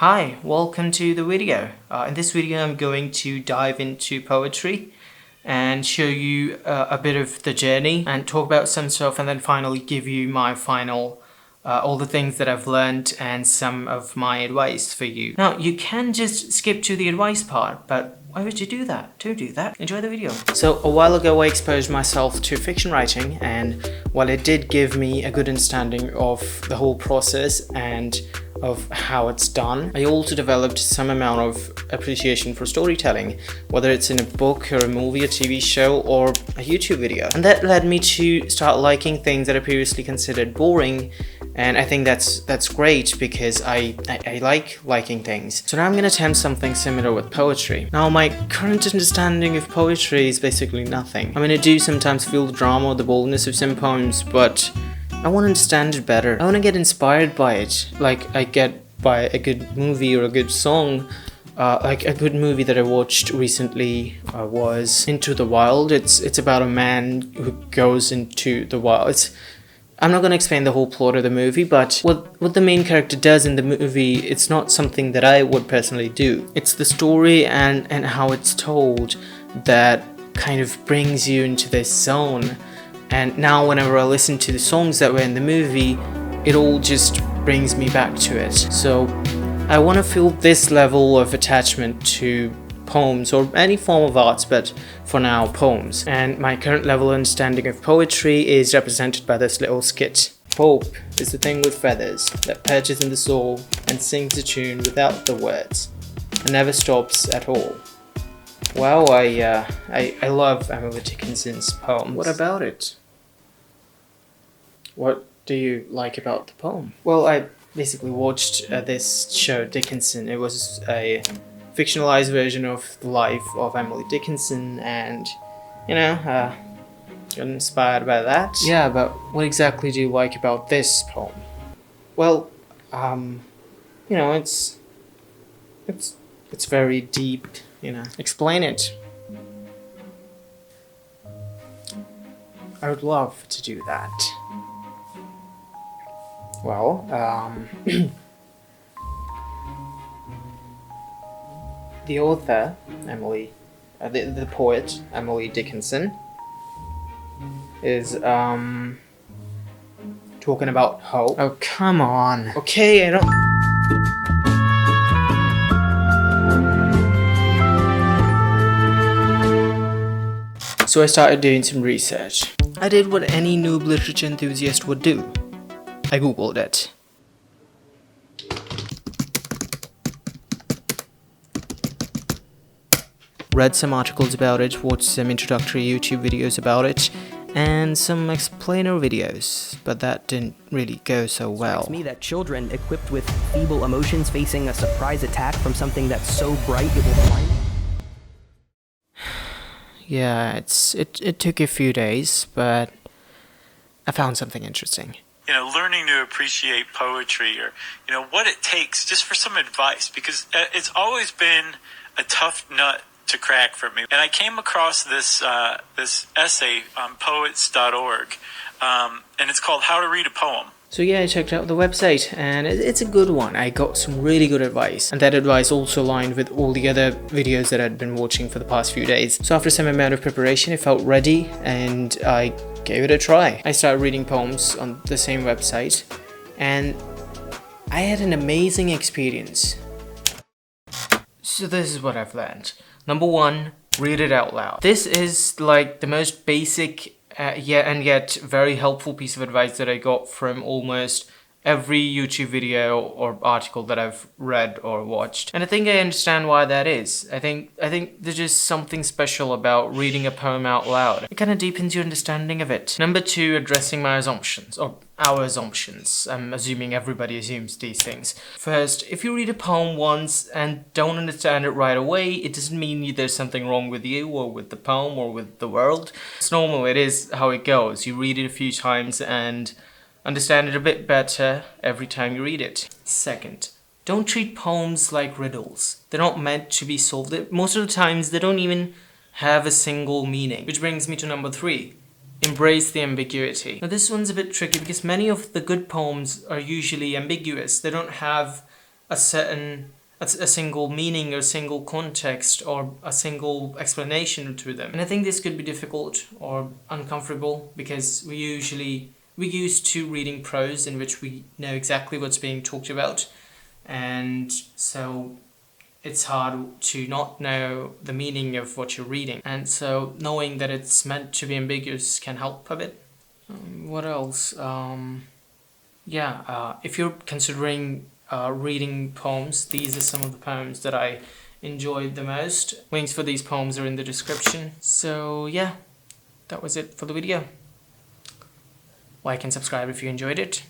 Hi, welcome to the video. In this video I'm going to dive into poetry and show you a bit of the journey and talk about some stuff, and then finally give you my final all the things that I've learned and some of my advice for you. Now you can just skip to the advice part, but why would you do that? Don't do that. Enjoy the video. So a while ago I exposed myself to fiction writing, and while it did give me a good understanding of the whole process and of how it's done, I also developed some amount of appreciation for storytelling, whether it's in a book or a movie, a TV show, or a YouTube video. And that led me to start liking things that I previously considered boring, and I think that's great because I like liking things. So now I'm gonna attempt something similar with poetry. Now my current understanding of poetry is basically nothing. I mean, I do sometimes feel the drama or the boldness of some poems, but I want to understand it better. I want to get inspired by it, like I get by a good movie or a good song. Like a good movie that I watched recently was Into the Wild. It's about a man who goes into the wild. I'm not going to explain the whole plot of the movie, but what the main character does in the movie, it's not something that I would personally do. It's the story and how it's told that kind of brings you into this zone. And now whenever I listen to the songs that were in the movie, it all just brings me back to it. So I want to feel this level of attachment to poems or any form of arts, but for now poems. And my current level of understanding of poetry is represented by this little skit. Hope is the thing with feathers that perches in the soul and sings a tune without the words and never stops at all. Well, I love Emiliy Dickinson's poems. What about it? What do you like about the poem? Well, I basically watched this show, Dickinson. It was a fictionalized version of the life of Emiliy Dickinson, and, you know, got inspired by that. Yeah, but what exactly do you like about this poem? Well, you know, it's very deep. You know, explain it. I would love to do that. Well, the author, Emiliy, the poet, Emiliy Dickinson, is talking about hope. Oh, come on. Okay, I don't... So I started doing some research. I did what any noob literature enthusiast would do. I googled it. Read some articles about it, watched some introductory YouTube videos about it, and some explainer videos, but that didn't really go so well. It's me that children equipped with feeble emotions facing a surprise attack from something that's so bright it will blind. Yeah, it took a few days, but I found something interesting. You know, learning to appreciate poetry, or, you know, what it takes, just for some advice, because it's always been a tough nut to crack for me. And I came across this this essay on poets.org, and it's called How to Read a Poem. So yeah, I checked out the website, and it's a good one. I got some really good advice, and that advice also aligned with all the other videos that I'd been watching for the past few days. So after some amount of preparation, I felt ready, and I gave it a try. I started reading poems on the same website, and I had an amazing experience. So this is what I've learned. Number one, read it out loud. This is like the most basic yet very helpful piece of advice that I got from almost every YouTube video or article that I've read or watched. And I think I understand why that is. I think there's just something special about reading a poem out loud. It kind of deepens your understanding of it. Number two, addressing my assumptions, or our assumptions. I'm assuming everybody assumes these things. First, if you read a poem once and don't understand it right away, it doesn't mean there's something wrong with you or with the poem or with the world. It's normal, it is how it goes. You read it a few times and understand it a bit better every time you read it. Second, don't treat poems like riddles. They're not meant to be solved. Most of the times, they don't even have a single meaning. Which brings me to number three. Embrace the ambiguity. Now this one's a bit tricky because many of the good poems are usually ambiguous. They don't have a single meaning or single context or a single explanation to them. And I think this could be difficult or uncomfortable because we're used to reading prose in which we know exactly what's being talked about, and so it's hard to not know the meaning of what you're reading. And so knowing that it's meant to be ambiguous can help a bit. What else? If you're considering reading poems, these are some of the poems that I enjoyed the most. Links for these poems are in the description. So yeah, that was it for the video. Like and subscribe if you enjoyed it.